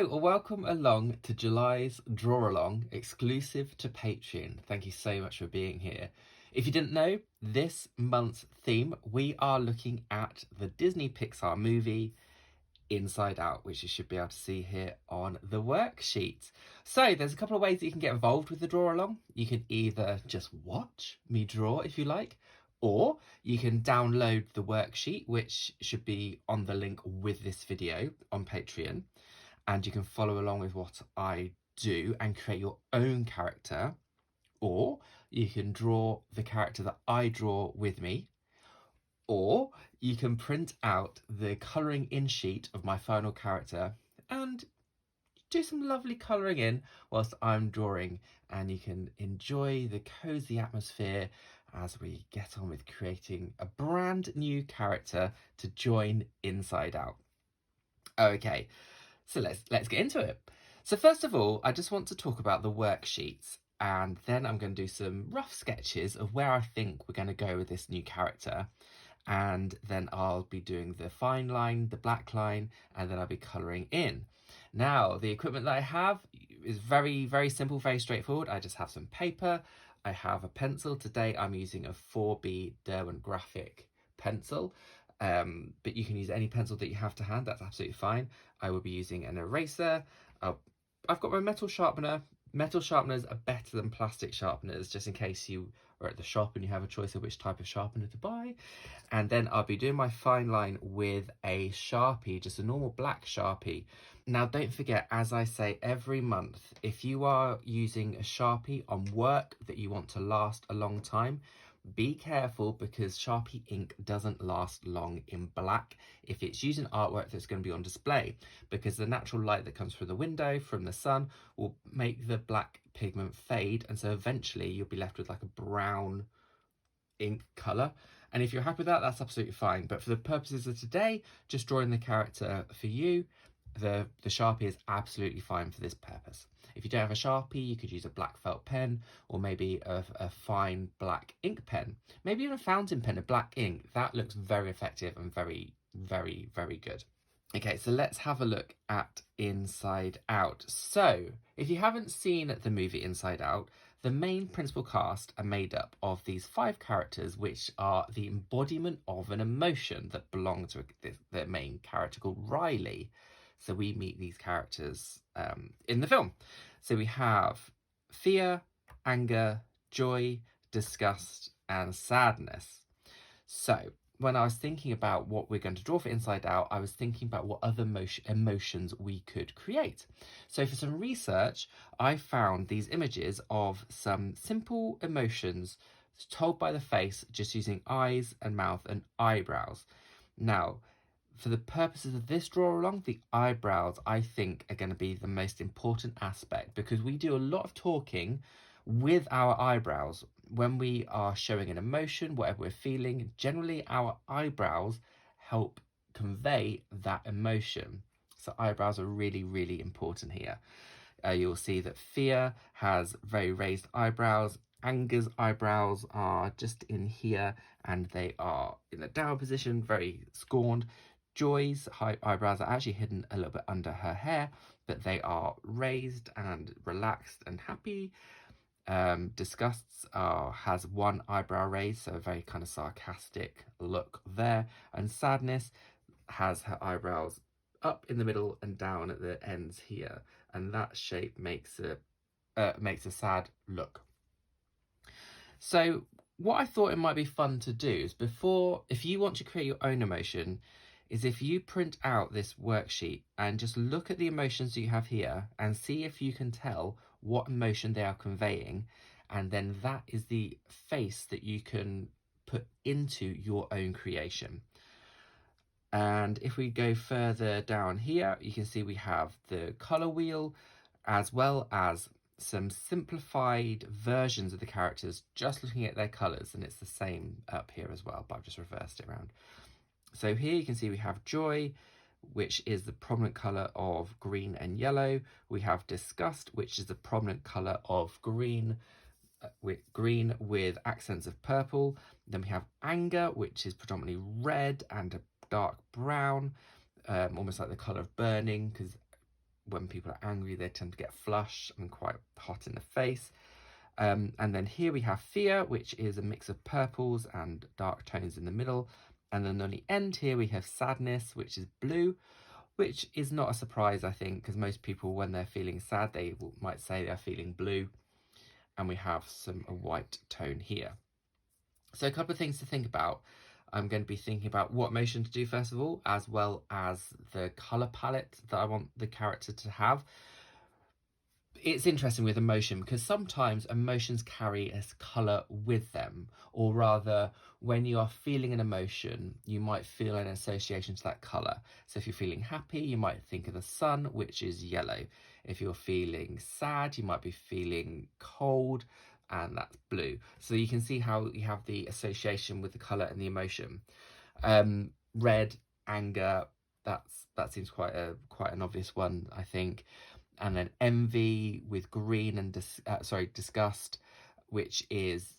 Hello, welcome along to July's Drawalong, exclusive to Patreon. Thank you so much for being here. If you didn't know, this month's theme, we are looking at the Disney Pixar movie Inside Out, which you should be able to see here on the worksheet. So there's a couple of ways that you can get involved with the Drawalong. You can either just watch me draw if you like, or you can download the worksheet, which should be on the link with this video on Patreon. And you can follow along with what I do and create your own character, or you can draw the character that I draw with me, or you can print out the colouring in sheet of my final character and do some lovely colouring in whilst I'm drawing, and you can enjoy the cosy atmosphere as we get on with creating a brand new character to join Inside Out. Okay. So let's get into it. So first of all, I just want to talk about the worksheets, and then I'm going to do some rough sketches of where I think we're going to go with this new character, and then I'll be doing the fine line, the black line, and then I'll be colouring in. Now, the equipment that I have is very, very simple, very straightforward. I just have some paper, I have a pencil. Today I'm using a 4B Derwent Graphic pencil. But you can use any pencil that you have to hand, that's absolutely fine. I will be using an eraser. I've got my metal sharpener. Metal sharpeners are better than plastic sharpeners, just in case you are at the shop and you have a choice of which type of sharpener to buy. And then I'll be doing my fine line with a Sharpie, just a normal black Sharpie. Now, don't forget, as I say every month, if you are using a Sharpie on work that you want to last a long time, be careful, because Sharpie ink doesn't last long in black if it's using artwork that's going to be on display, because the natural light that comes through the window from the sun will make the black pigment fade, and so eventually you'll be left with like a brown ink colour. And if you're happy with that, that's absolutely fine. But for the purposes of today, just drawing the character for you, the Sharpie is absolutely fine for this purpose. If you don't have a Sharpie, you could use a black felt pen, or maybe a fine black ink pen, maybe even a fountain pen of black ink. That looks very effective and very, very, very good. Okay, so let's have a look at Inside Out. So, if you haven't seen the movie Inside Out, the main principal cast are made up of these 5 characters, which are the embodiment of an emotion that belong to the main character called Riley. So we meet these characters in the film. So we have fear, anger, joy, disgust, and sadness. So when I was thinking about what we're going to draw for Inside Out, I was thinking about what other emotions we could create. So for some research, I found these images of some simple emotions told by the face, just using eyes and mouth and eyebrows. Now, for the purposes of this draw along, the eyebrows, I think, are going to be the most important aspect, because we do a lot of talking with our eyebrows. When we are showing an emotion, whatever we're feeling, generally our eyebrows help convey that emotion. So eyebrows are really, really important here. You'll see that fear has very raised eyebrows. Anger's eyebrows are just in here, and they are in a down position, very scorned. Joy's eyebrows are actually hidden a little bit under her hair, but they are raised and relaxed and happy. Disgust's has one eyebrow raised, so a very kind of sarcastic look there. And Sadness has her eyebrows up in the middle and down at the ends here, and that shape makes a sad look. So what I thought it might be fun to do is, if you want to create your own emotion, is if you print out this worksheet and just look at the emotions that you have here and see if you can tell what emotion they are conveying, and then that is the face that you can put into your own creation. And if we go further down here, you can see we have the colour wheel, as well as some simplified versions of the characters, just looking at their colours, and it's the same up here as well, but I've just reversed it around. So here you can see we have Joy, which is the prominent colour of green and yellow. We have Disgust, which is the prominent colour of green with accents of purple. Then we have Anger, which is predominantly red and a dark brown, almost like the colour of burning, because when people are angry, they tend to get flushed and quite hot in the face. And then here we have fear, which is a mix of purples and dark tones in the middle. And then on the end here we have sadness, which is blue, which is not a surprise, I think, because most people, when they're feeling sad, they might say they're feeling blue. And we have a white tone here. So a couple of things to think about. I'm going to be thinking about what motion to do first of all, as well as the colour palette that I want the character to have. It's interesting with emotion because sometimes emotions carry a colour with them, or rather when you are feeling an emotion you might feel an association to that colour. So if you're feeling happy you might think of the sun, which is yellow. If you're feeling sad you might be feeling cold, and that's blue. So you can see how you have the association with the colour and the emotion. Red, anger, that seems quite an obvious one, I think. And then envy with green and disgust, which is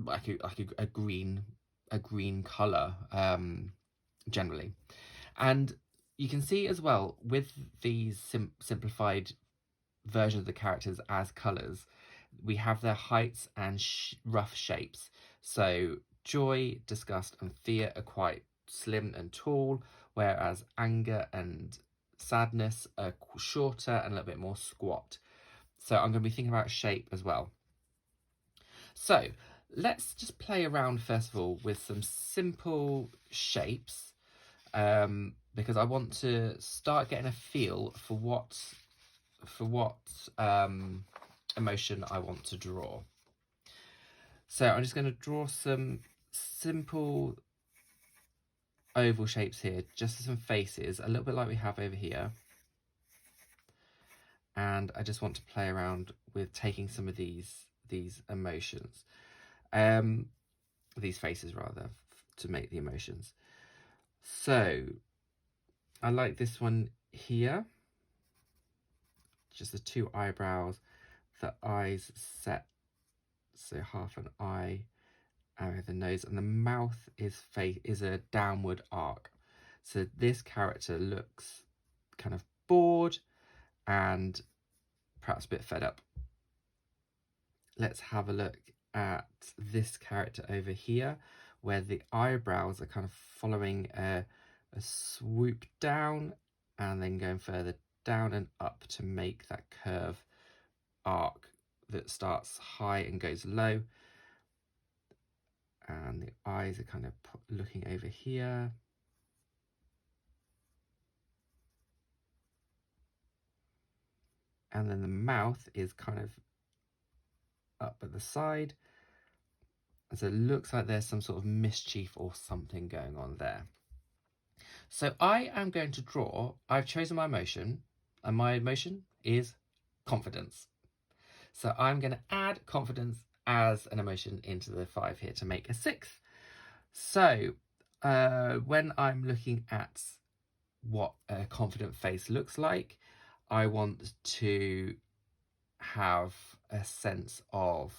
like a green colour generally. And you can see as well with these simplified versions of the characters as colours, we have their heights and rough shapes. So joy, disgust and fear are quite slim and tall, whereas anger and sadness are shorter and a little bit more squat. So I'm going to be thinking about shape as well. So let's just play around first of all with some simple shapes, because I want to start getting a feel for what emotion I want to draw. So I'm just going to draw some simple oval shapes here, just some faces, a little bit like we have over here. And I just want to play around with taking some of these emotions, these faces rather, to make the emotions. So I like this one here, just the two eyebrows, the eyes set, so half an eye, and the nose, and the mouth is a downward arc. So this character looks kind of bored and perhaps a bit fed up. Let's have a look at this character over here, where the eyebrows are kind of following a swoop down and then going further down and up to make that curve arc that starts high and goes low. And the eyes are kind of looking over here. And then the mouth is kind of up at the side. And so it looks like there's some sort of mischief or something going on there. So I am going to draw, I've chosen my emotion, and my emotion is confidence. So I'm going to add confidence as an emotion into the 5 here to make a 6th. So when I'm looking at what a confident face looks like, I want to have a sense of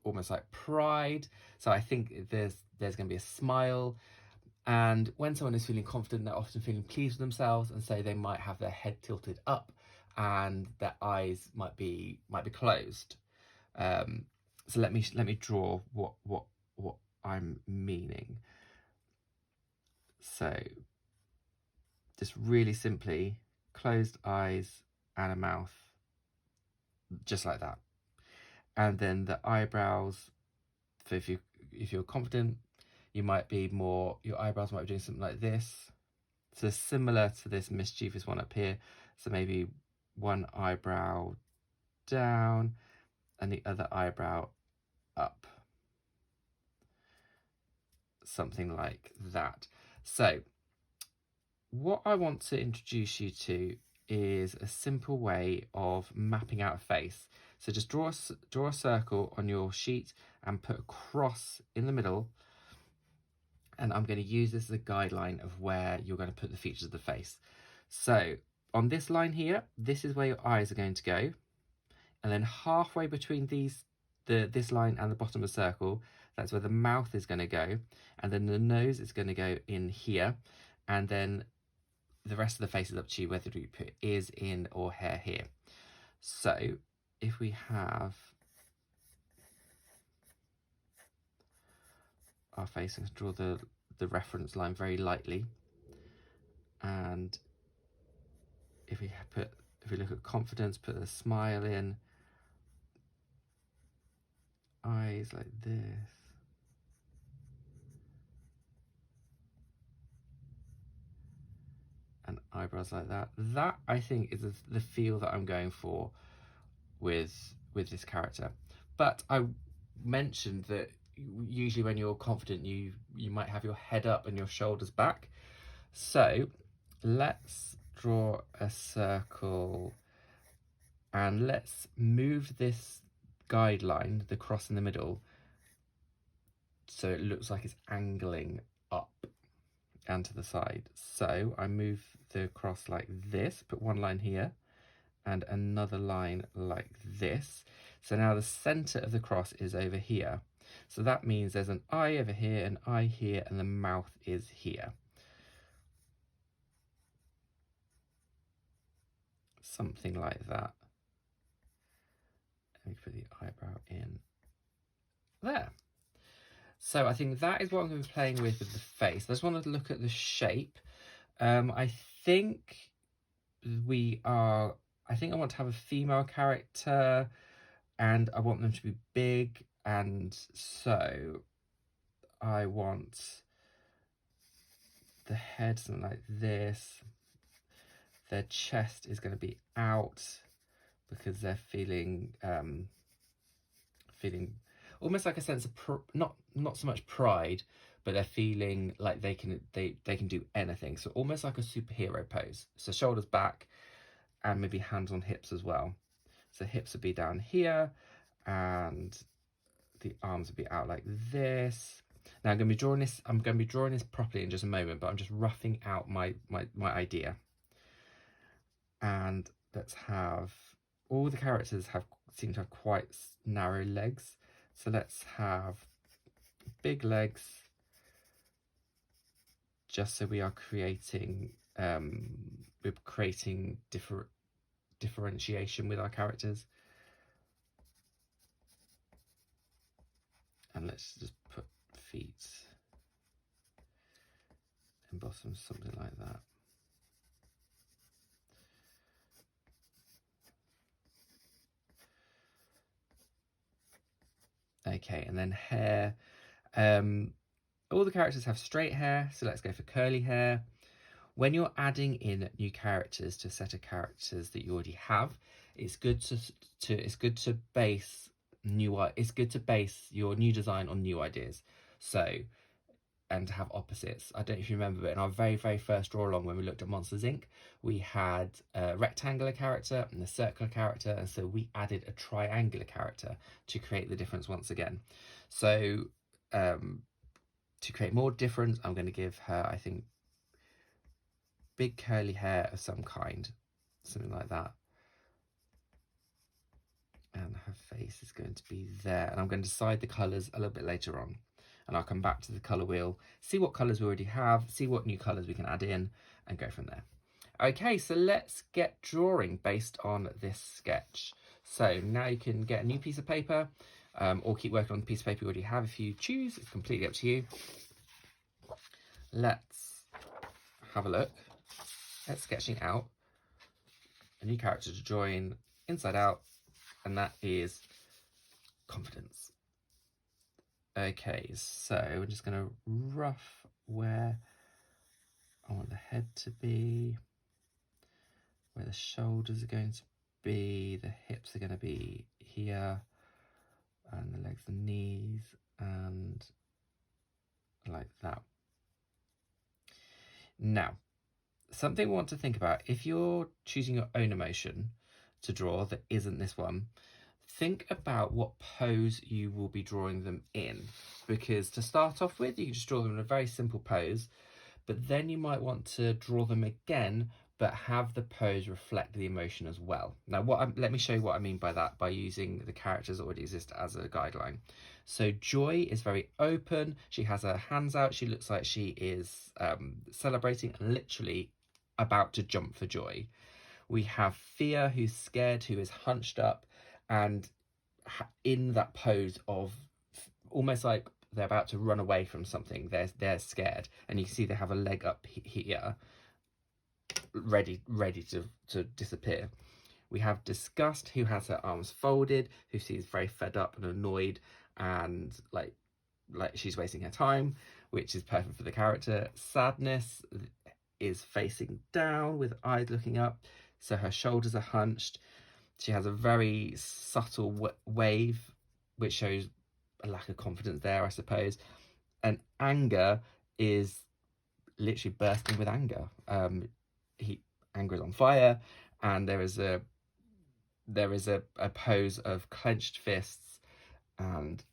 almost like pride. So I think there's going to be a smile. And when someone is feeling confident, they're often feeling pleased with themselves, and so they might have their head tilted up and their eyes might be closed. So let me draw what I'm meaning. So just really simply closed eyes and a mouth, just like that. And then the eyebrows. So if you're confident, you might be more, your eyebrows might be doing something like this. So similar to this mischievous one up here. So maybe one eyebrow down and the other eyebrow up. Something like that. So what I want to introduce you to is a simple way of mapping out a face. So just draw a circle on your sheet and put a cross in the middle. And I'm going to use this as a guideline of where you're going to put the features of the face. So on this line here, this is where your eyes are going to go. And then halfway between this line and the bottom of the circle, that's where the mouth is going to go. And then the nose is going to go in here. And then the rest of the face is up to you whether you put ears in or hair here. So if we have our face, and draw the reference line very lightly, and if we look at confidence, put a smile in, eyes like this, and eyebrows like that. That, I think, is the feel that I'm going for with this character. But I mentioned that usually when you're confident, you might have your head up and your shoulders back. So let's draw a circle, and let's move this guideline, the cross in the middle, so it looks like it's angling up and to the side. So I move the cross like this, put one line here and another line like this. So now the center of the cross is over here. So that means there's an eye over here, an eye here, and the mouth is here. Something like that. Let me put the eyebrow in there. So I think that is what I'm going to be playing with the face. I just want to look at the shape. I think I want to have a female character, and I want them to be big, and so I want the head something like this. Their chest is going to be out because they're feeling almost like a sense of not so much pride, but they're feeling like they can do anything. So almost like a superhero pose. So shoulders back, and maybe hands on hips as well. So hips would be down here, and the arms would be out like this. Now I'm going to be drawing this properly in just a moment, but I'm just roughing out my idea. And let's have all the characters seem to have quite narrow legs. So let's have big legs, just so we are creating differentiation with our characters. And let's just put feet and bottom, something like that. Okay, and then hair. All the characters have straight hair, so let's go for curly hair. When you're adding in new characters to a set of characters that you already have, it's good to base your new design on new ideas. So, and to have opposites. I don't know if you remember, but in our very, very first draw along when we looked at Monsters Inc., we had a rectangular character and a circular character, and so we added a triangular character to create the difference once again. So to create more difference, I'm going to give her, I think, big curly hair of some kind, something like that. And her face is going to be there. And I'm going to decide the colours a little bit later on. And I'll come back to the colour wheel, see what colours we already have, see what new colours we can add in, and go from there. Okay, so let's get drawing based on this sketch. So now you can get a new piece of paper, or keep working on the piece of paper you already have if you choose. It's completely up to you. Let's have a look at sketching out a new character to join inside out, and that is confidence. Okay, so we're just going to rough where I want the head to be, where the shoulders are going to be, the hips are going to be here, and the legs and knees, and like that. Now, something we want to think about, if you're choosing your own emotion to draw that isn't this one, think about what pose you will be drawing them in, because to start off with, you can just draw them in a very simple pose, but then you might want to draw them again, but have the pose reflect the emotion as well. Now, let me show you what I mean by that by using the characters that already exist as a guideline. So Joy is very open. She has her hands out. She looks like she is celebrating, and literally about to jump for joy. We have fear, who's scared, who is hunched up and in that pose of almost like they're about to run away from something. They're scared, and you can see they have a leg up here, ready to disappear. We have Disgust, who has her arms folded, who seems very fed up and annoyed, and like she's wasting her time, which is perfect for the character. Sadness is facing down with eyes looking up, so her shoulders are hunched. She has a very subtle wave, which shows a lack of confidence there, I suppose. And Anger is literally bursting with anger. Anger is on fire, and there is a pose of clenched fists and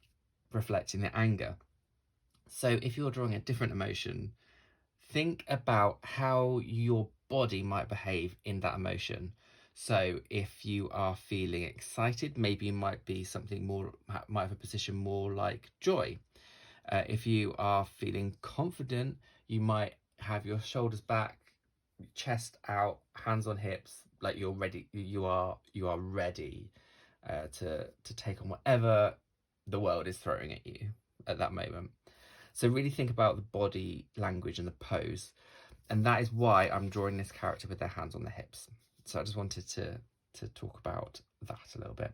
reflecting the anger. So if you're drawing a different emotion, think about how your body might behave in that emotion. So if you are feeling excited, maybe you might be something more, might have a position more like joy. If you are feeling confident, you might have your shoulders back, chest out, hands on hips, like you're ready. You are ready to take on whatever the world is throwing at you at that moment. So really think about the body language and the pose, and that is why I'm drawing this character with their hands on their hips. So I just wanted to talk about that a little bit.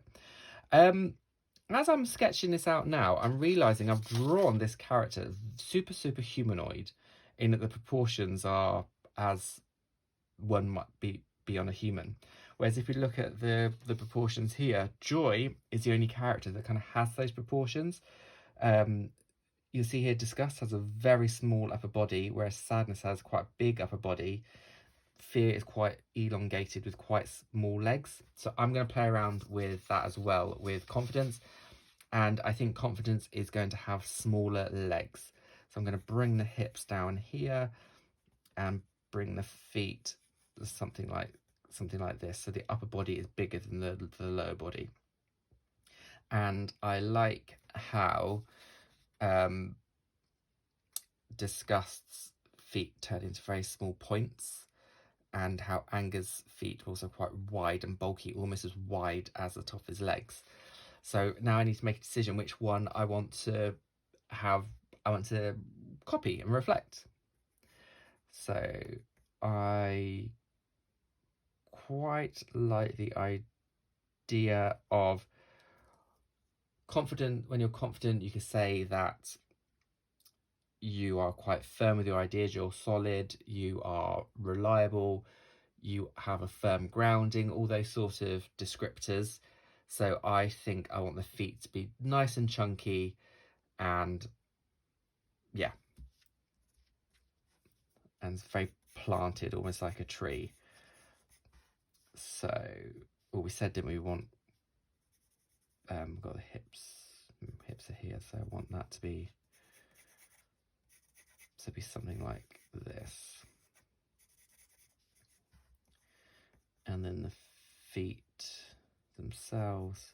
As I'm sketching this out now, I'm realising I've drawn this character super humanoid, in that the proportions are as one might be on a human. Whereas if you look at the proportions here, Joy is the only character that kind of has those proportions. You'll see here Disgust has a very small upper body, whereas Sadness has quite a big upper body. Fear is quite elongated with quite small legs. So I'm going to play around with that as well with Confidence. And I think Confidence is going to have smaller legs. So I'm going to bring the hips down here and bring the feet something like this. So the upper body is bigger than the lower body. And I like how Disgust's feet turn into very small points, and how Anger's feet are also quite wide and bulky, almost as wide as the top of his legs. So now I need to make a decision which one I want to copy and reflect. So I quite like the idea of confident. When you're confident, you can say that you are quite firm with your ideas, you're solid, you are reliable, you have a firm grounding, all those sort of descriptors. So I think I want the feet to be nice and chunky, and yeah, and very planted, almost like a tree. So, well, we said, didn't we, want, we've got the hips are here, so I want that to be something like this. And then the feet themselves,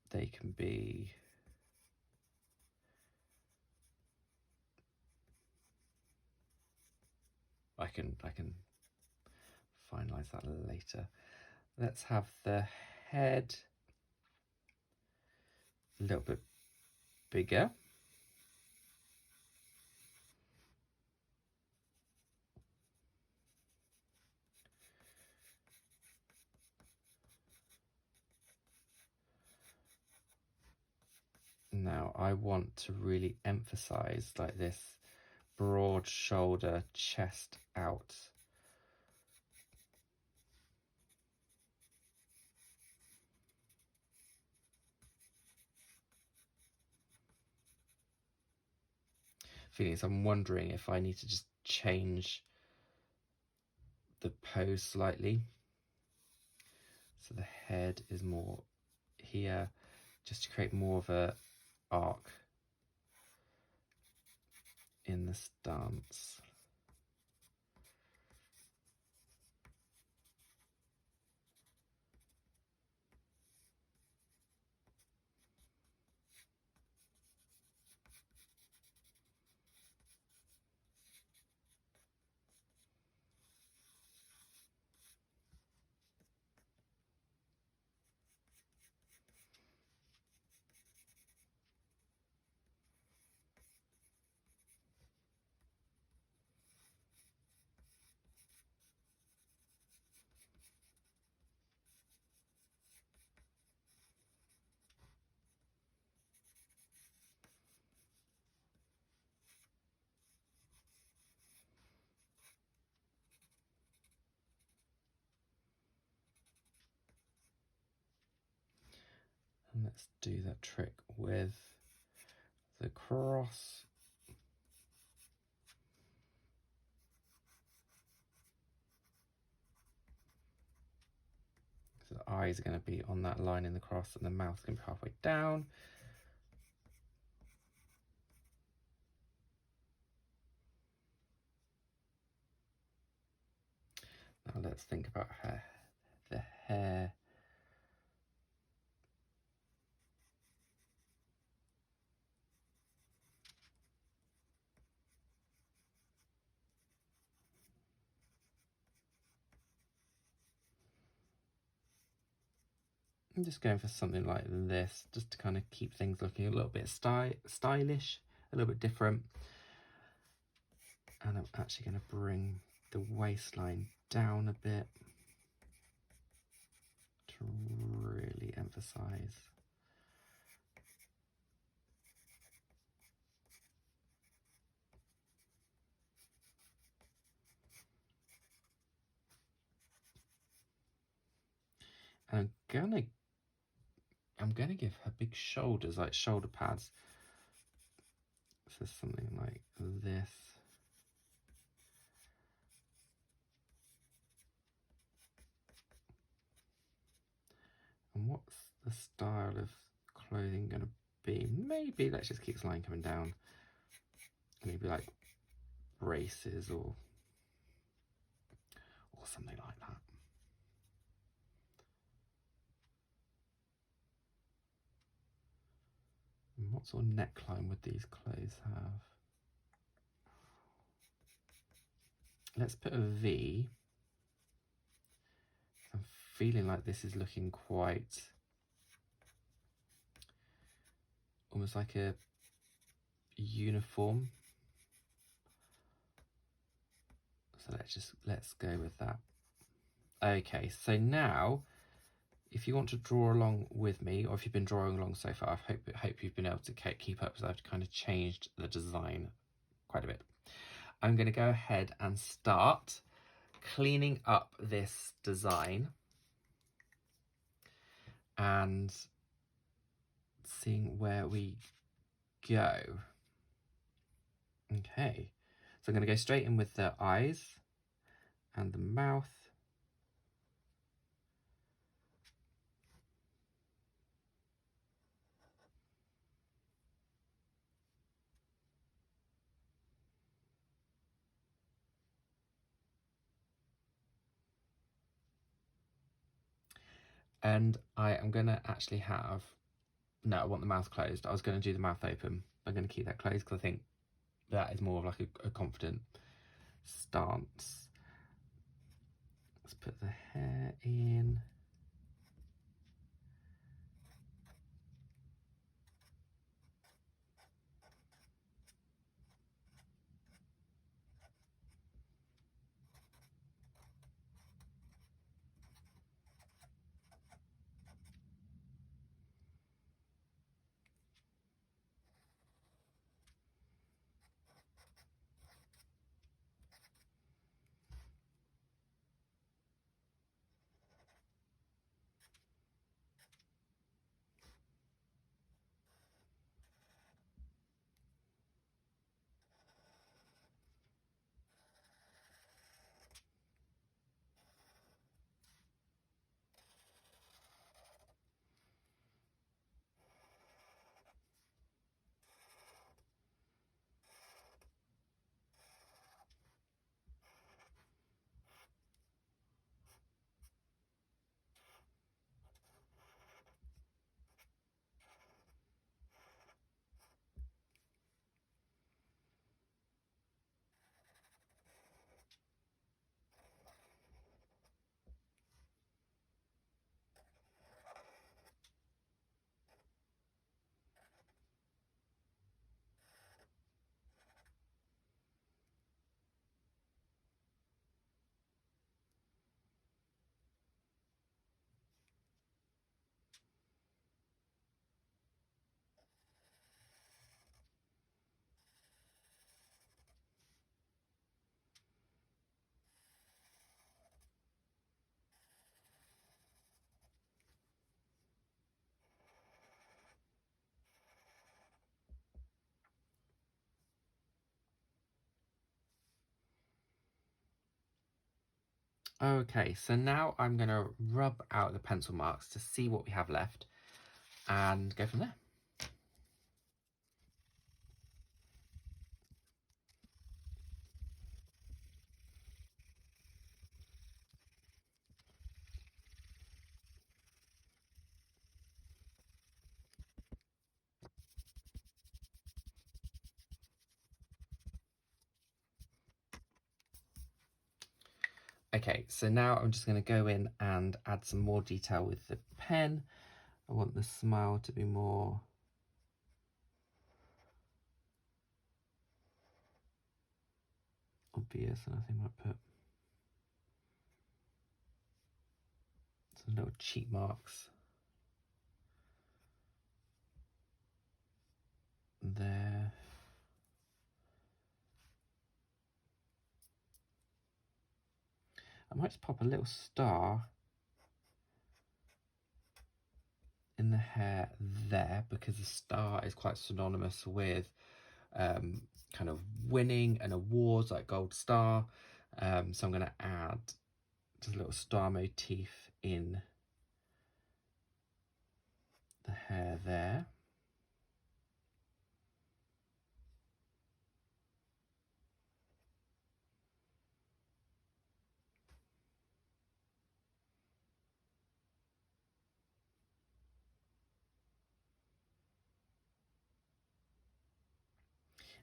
they can be I can finalize that later. Let's have the head a little bit bigger. Now I want to really emphasize like this broad shoulder, chest out. Feelings, I'm wondering if I need to just change the pose slightly. So the head is more here, just to create more of a arc in the stance. And let's do that trick with the cross. So the eyes are going to be on that line in the cross and the mouth is going to be halfway down. Now let's think about the hair. I'm just going for something like this, just to kind of keep things looking a little bit stylish, a little bit different. And I'm actually going to bring the waistline down a bit to really emphasize. And I'm gonna give her big shoulders, like shoulder pads. So something like this. And what's the style of clothing gonna be? Maybe let's just keep this line coming down. Maybe like braces or something like that. And what sort of neckline would these clothes have? Let's put a V. I'm feeling like this is looking quite almost like a uniform. So let's go with that. Okay, so now if you want to draw along with me, or if you've been drawing along so far, I hope you've been able to keep up, because I've kind of changed the design quite a bit. I'm going to go ahead and start cleaning up this design and seeing where we go. Okay, so I'm going to go straight in with the eyes and the mouth. And I am going to actually have, no, I want the mouth closed. I was going to do the mouth open. I'm going to keep that closed because I think that is more of like a confident stance. Let's put the hair in. Okay, so now I'm going to rub out the pencil marks to see what we have left and go from there. Okay, so now I'm just going to go in and add some more detail with the pen. I want the smile to be more obvious, and I think I might put some little cheek marks there. I might just pop a little star in the hair there, because the star is quite synonymous with kind of winning and awards, like gold star. So I'm going to add just a little star motif in the hair there.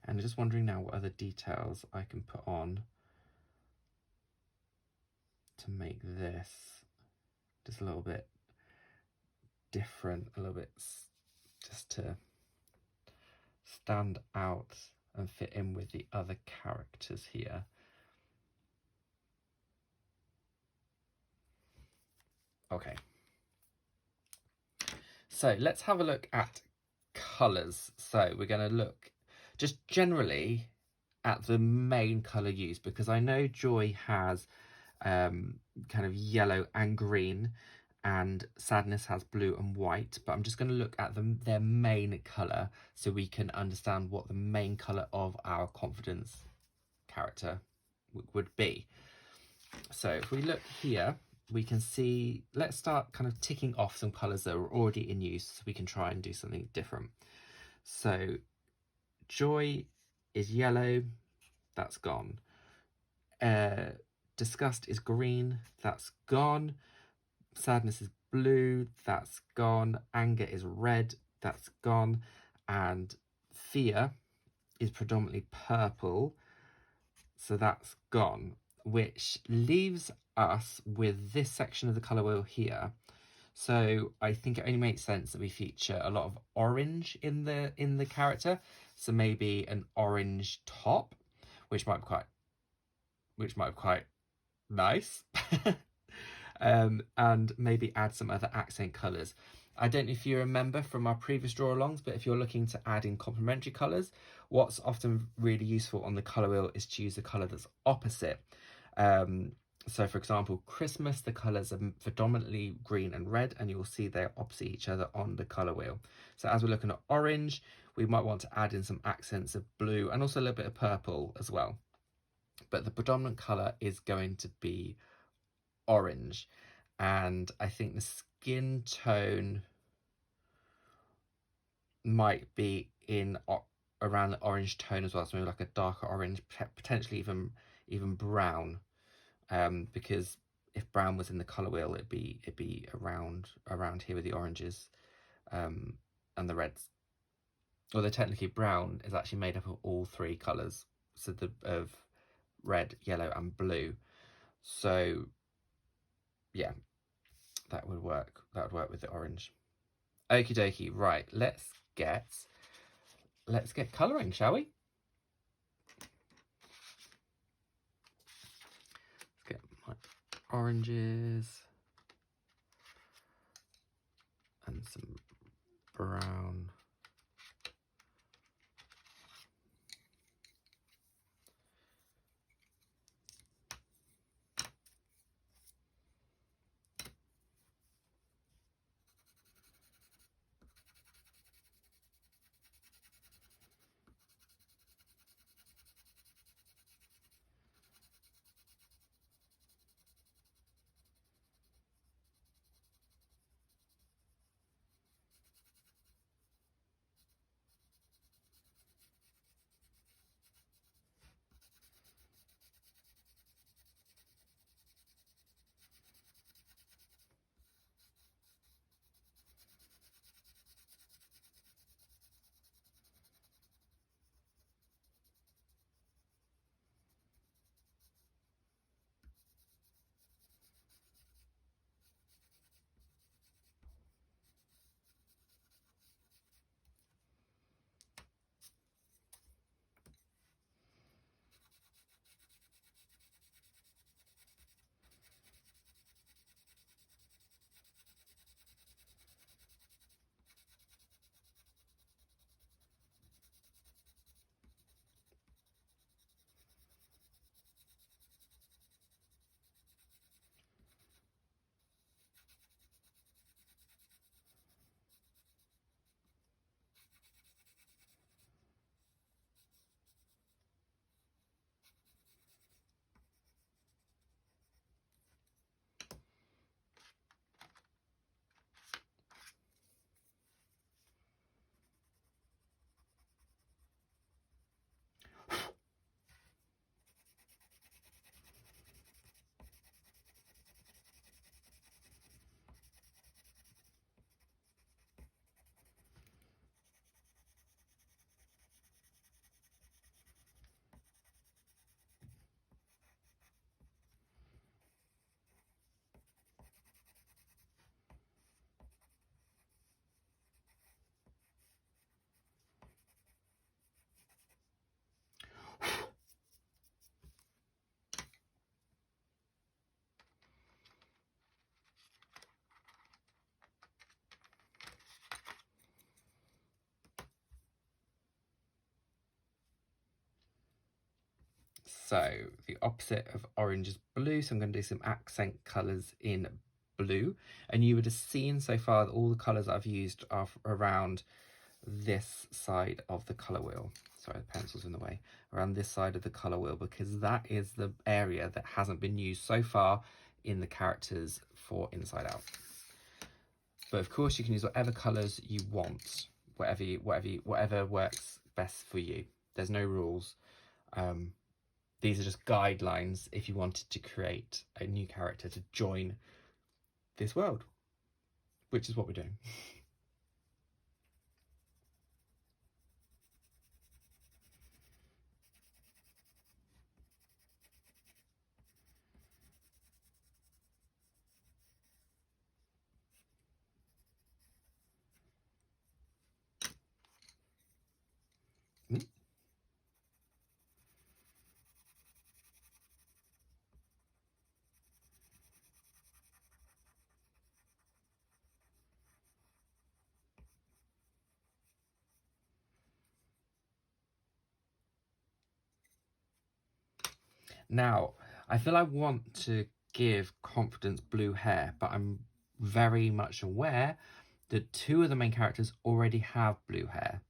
And I'm just wondering now what other details I can put on to make this just a little bit different, a little bit just to stand out and fit in with the other characters here. Okay. So let's have a look at colours. So we're going to look just generally at the main colour used, because I know Joy has kind of yellow and green, and Sadness has blue and white, but I'm just going to look at their main colour so we can understand what the main colour of our confidence character would be. So if we look here, we can see, let's start kind of ticking off some colours that are already in use so we can try and do something different. So Joy is yellow, that's gone. Disgust is green, that's gone. Sadness is blue, that's gone. Anger is red, that's gone. And fear is predominantly purple, so that's gone, which leaves us with this section of the colour wheel here. So I think it only makes sense that we feature a lot of orange in the character. So maybe an orange top, which might be quite nice. And maybe add some other accent colours. I don't know if you remember from our previous draw-alongs, but if you're looking to add in complementary colours, what's often really useful on the colour wheel is to use the colour that's opposite. So for example, Christmas, the colours are predominantly green and red, and you'll see they're opposite each other on the colour wheel. So as we're looking at orange, we might want to add in some accents of blue and also a little bit of purple as well. But the predominant colour is going to be orange, and I think the skin tone might be in around the orange tone as well, so maybe like a darker orange, potentially even brown, because if brown was in the colour wheel, it'd be around here with the oranges and the reds. Although technically brown is actually made up of all three colours, so of red, yellow and blue. So yeah, that would work with the orange. Okie dokie, right, let's get colouring, shall we? Let's get my oranges and some brown. So the opposite of orange is blue, so I'm going to do some accent colours in blue. And you would have seen so far that all the colours I've used are around this side of the colour wheel. Sorry, the pencil's in the way. Around this side of the colour wheel, because that is the area that hasn't been used so far in the characters for Inside Out. But of course you can use whatever colours you want, whatever works best for you. There's no rules. These are just guidelines if you wanted to create a new character to join this world, which is what we're doing. Now, I feel I want to give Confidence blue hair, but I'm very much aware that two of the main characters already have blue hair.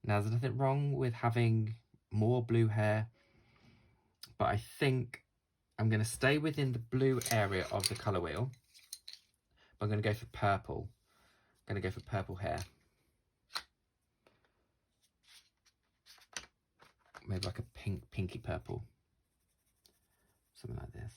Now, there's nothing wrong with having more blue hair, but I think I'm going to stay within the blue area of the colour wheel. But I'm going to go for purple. I'm going to go for purple hair. Maybe like a pinky purple. Something like this.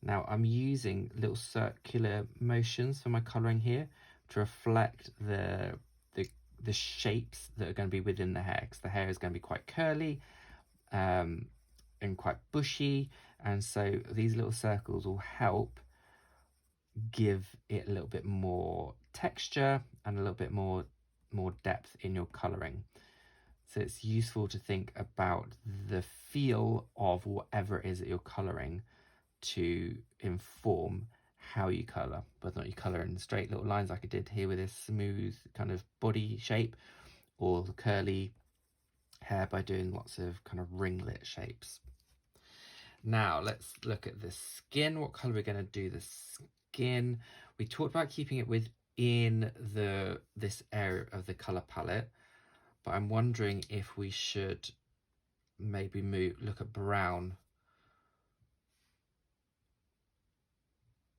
Now I'm using little circular motions for my colouring here to reflect the shapes that are going to be within the hair, because the hair is going to be quite curly and quite bushy, and so these little circles will help give it a little bit more texture and a little bit more depth in your colouring. So it's useful to think about the feel of whatever it is that you're colouring to inform how you colour, whether or not you colour in straight little lines like I did here with this smooth kind of body shape, or the curly hair by doing lots of kind of ringlet shapes. Now let's look at the skin. What colour we're going to do the skin? We talked about keeping it within this area of the colour palette, but I'm wondering if we should maybe look at brown.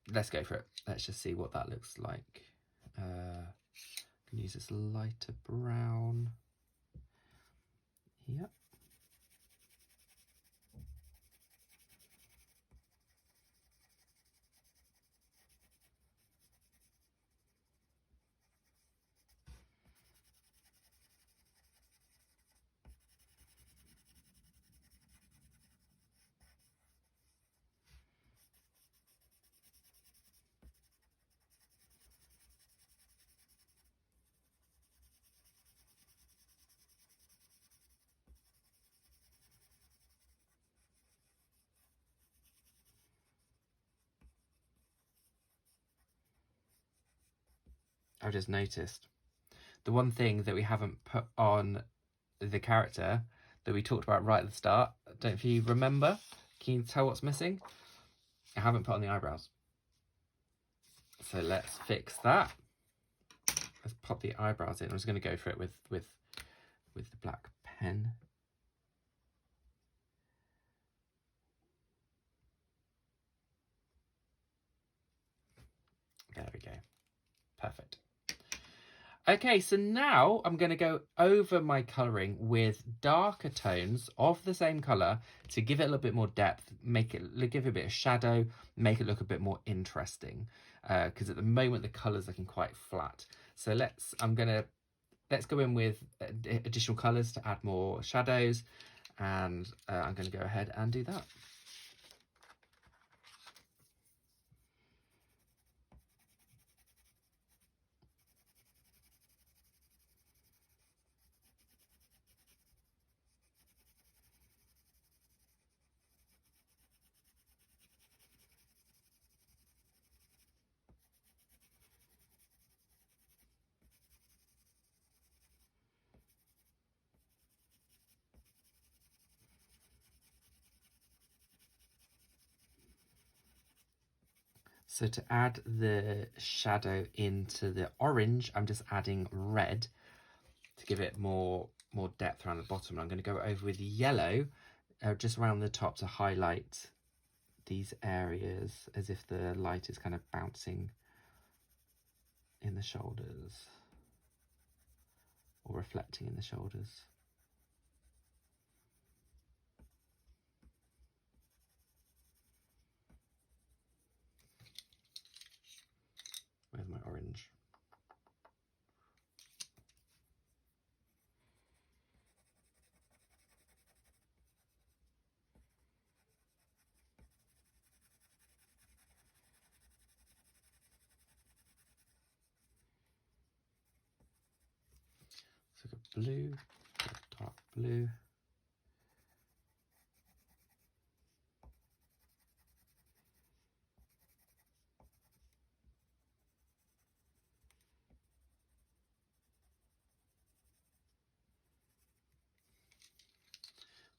Let's go for it. Let's just see what that looks like. I can use this lighter brown. Yep. I've just noticed the one thing that we haven't put on the character that we talked about right at the start. Don't know if you remember. Can you tell what's missing? I haven't put on the eyebrows. So let's fix that. Let's pop the eyebrows in. I'm just going to go for it with the black pen. There we go. Perfect. Okay, so now I'm going to go over my colouring with darker tones of the same colour to give it a little bit more depth, give it a bit of shadow, make it look a bit more interesting. Because at the moment the colour's looking quite flat. So let's go in with additional colours to add more shadows, and I'm going to go ahead and do that. So to add the shadow into the orange, I'm just adding red to give it more depth around the bottom. I'm going to go over with yellow just around the top to highlight these areas as if the light is kind of bouncing in the shoulders or reflecting in the shoulders. Where's my orange? So got blue, dark blue.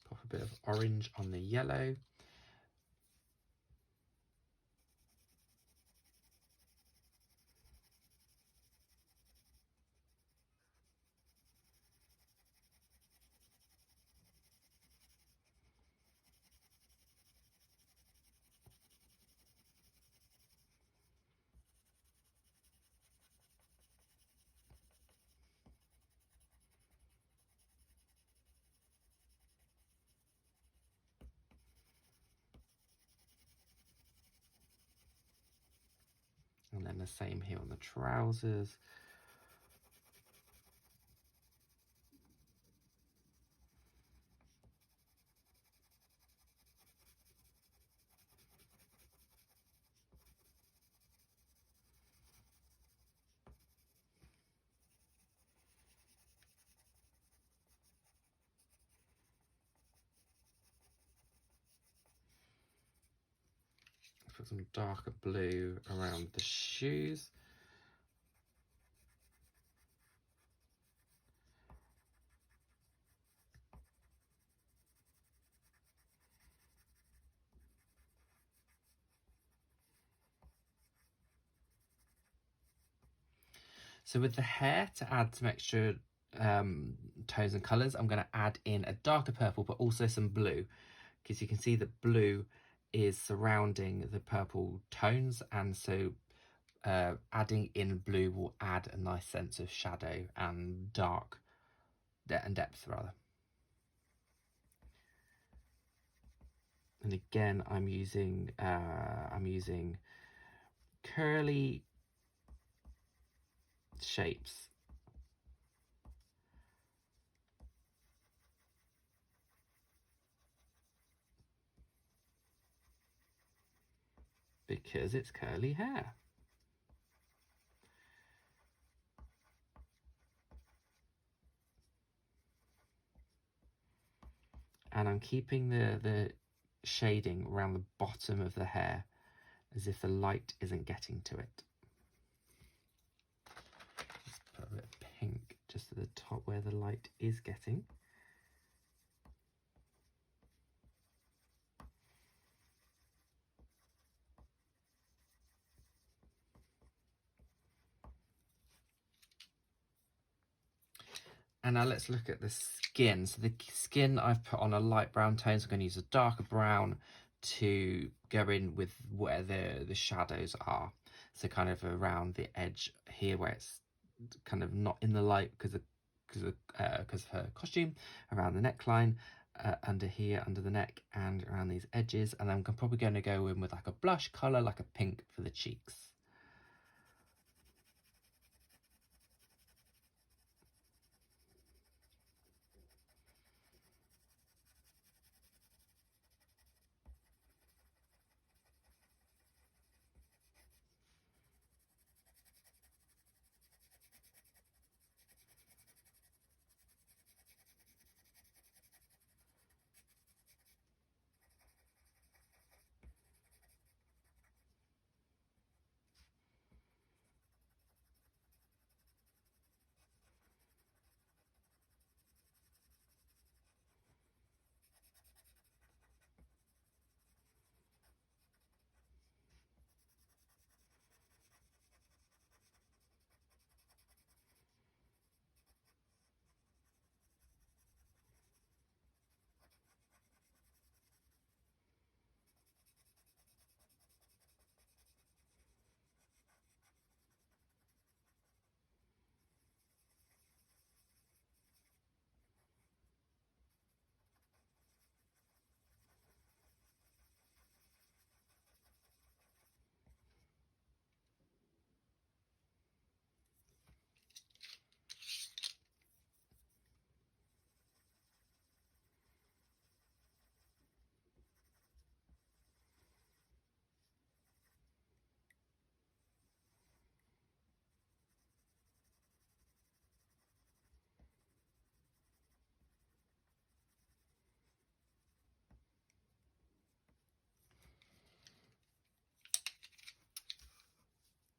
Pop a bit of orange on the yellow. And then the same here on the trousers. Put some darker blue around the shoes. So with the hair, to add some extra tones and colours, I'm going to add in a darker purple, but also some blue, because you can see that blue is surrounding the purple tones, and so adding in blue will add a nice sense of shadow and dark and depth rather. And again, I'm using curly shapes. Because it's curly hair. And I'm keeping the shading around the bottom of the hair as if the light isn't getting to it. Let's put a bit of pink just at the top where the light is getting. And now let's look at the skin. So the skin I've put on a light brown tone, so I'm going to use a darker brown to go in with where the shadows are. So kind of around the edge here where it's kind of not in the light because of her costume, around the neckline, under here, under the neck, and around these edges. And I'm probably going to go in with like a blush colour, like a pink for the cheeks.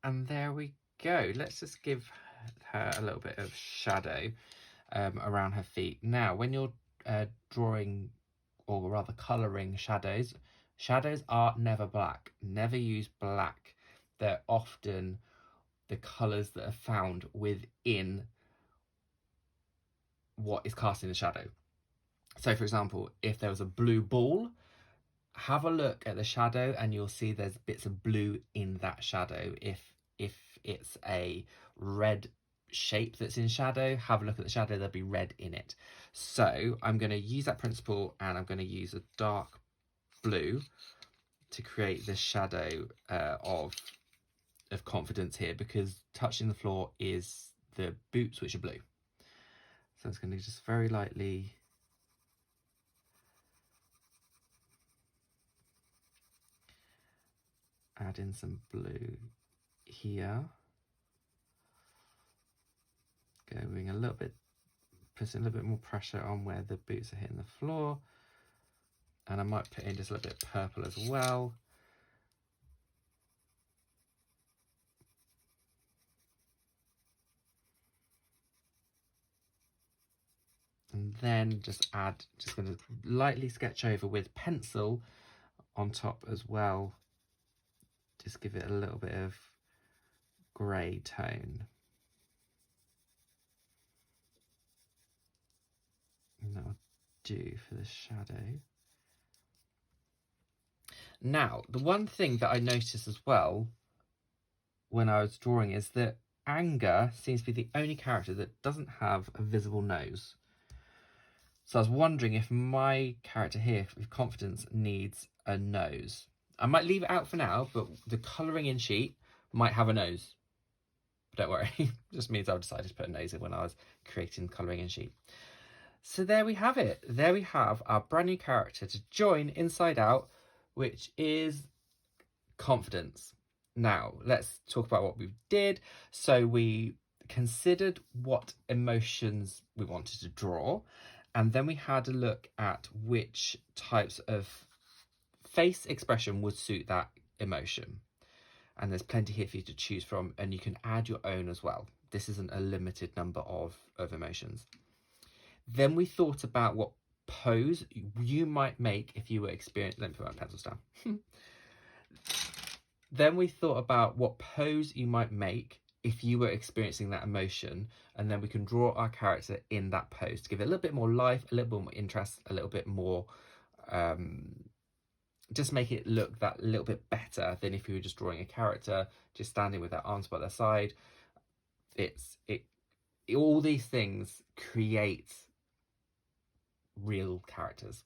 And there we go. Let's just give her a little bit of shadow around her feet. Now, when you're drawing, or rather colouring shadows, shadows are never black. Never use black. They're often the colours that are found within what is casting the shadow. So, for example, if there was a blue ball, have a look at the shadow and you'll see there's bits of blue in that shadow. If it's a red shape that's in shadow, have a look at the shadow, there'll be red in it. So I'm going to use that principle, and I'm going to use a dark blue to create the shadow of confidence here, because touching the floor is the boots, which are blue. So it's going to just very lightly add in some blue here, going a little bit, putting a little bit more pressure on where the boots are hitting the floor, and I might put in just a little bit of purple as well. And then just going to lightly sketch over with pencil on top as well. Just give it a little bit of grey tone. And that'll do for the shadow. Now, the one thing that I noticed as well when I was drawing is that Anger seems to be the only character that doesn't have a visible nose. So I was wondering if my character here, with Confidence, needs a nose. I might leave it out for now, but the colouring in sheet might have a nose. But don't worry, it just means I've decided to put a nose in when I was creating the colouring in sheet. So there we have it. There we have our brand new character to join Inside Out, which is Confidence. Now, let's talk about what we did. So we considered what emotions we wanted to draw, and then we had a look at which types of face expression would suit that emotion. And there's plenty here for you to choose from, and you can add your own as well. This isn't a limited number of emotions. Then we thought about what pose you might make if you were experiencing... Let me put my pencils down. Then we thought about what pose you might make if you were experiencing that emotion, and then we can draw our character in that pose to give it a little bit more life, a little bit more interest, a little bit more, just make it look that little bit better than if you were just drawing a character just standing with their arms by their side. All these things create real characters.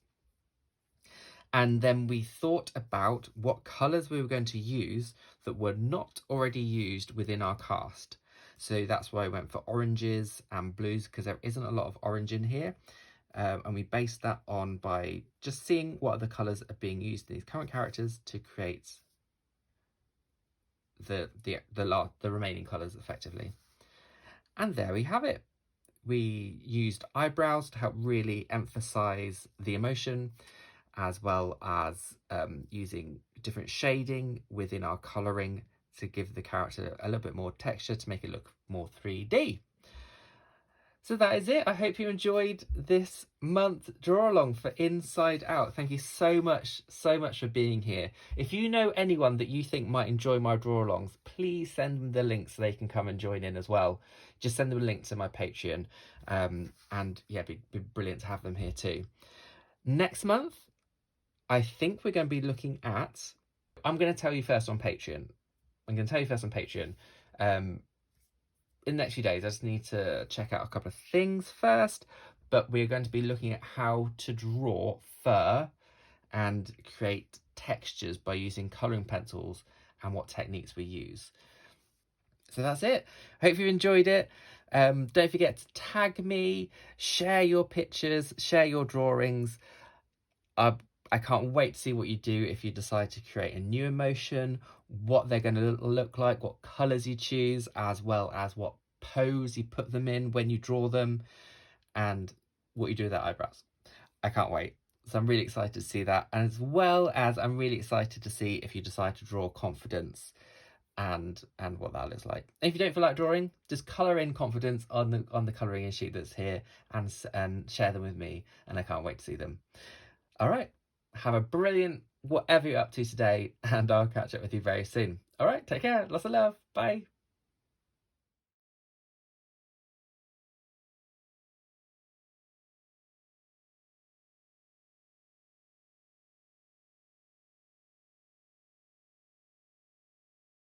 And then we thought about what colours we were going to use that were not already used within our cast. So that's why I went for oranges and blues, because there isn't a lot of orange in here. And we based that on by just seeing what other colours are being used in these current characters to create the remaining colours effectively. And there we have it. We used eyebrows to help really emphasise the emotion, as well as using different shading within our colouring to give the character a little bit more texture to make it look more 3D. So that is it. I hope you enjoyed this month draw along for Inside Out. Thank you so much for being here. If you know anyone that you think might enjoy my draw alongs, please send them the link so they can come and join in as well. Just send them a link to my Patreon. And yeah, it'd be brilliant to have them here too. Next month, I think we're going to be looking at... I'm going to tell you first on Patreon. In the next few days, I just need to check out a couple of things first, but we're going to be looking at how to draw fur and create textures by using colouring pencils and what techniques we use. So that's it. Hope you enjoyed it. Don't forget to tag me, share your pictures, share your drawings. I can't wait to see what you do if you decide to create a new emotion, what they're going to look like, what colours you choose, as well as what pose you put them in when you draw them, and what you do with their eyebrows. I can't wait. So I'm really excited to see that, and as well as I'm really excited to see if you decide to draw Confidence and what that looks like. If you don't feel like drawing, just colour in confidence on the colouring in sheet that's here and share them with me, and I can't wait to see them. All right, have a brilliant whatever you're up to today, and I'll catch up with you very soon. All right, take care, lots of love, bye.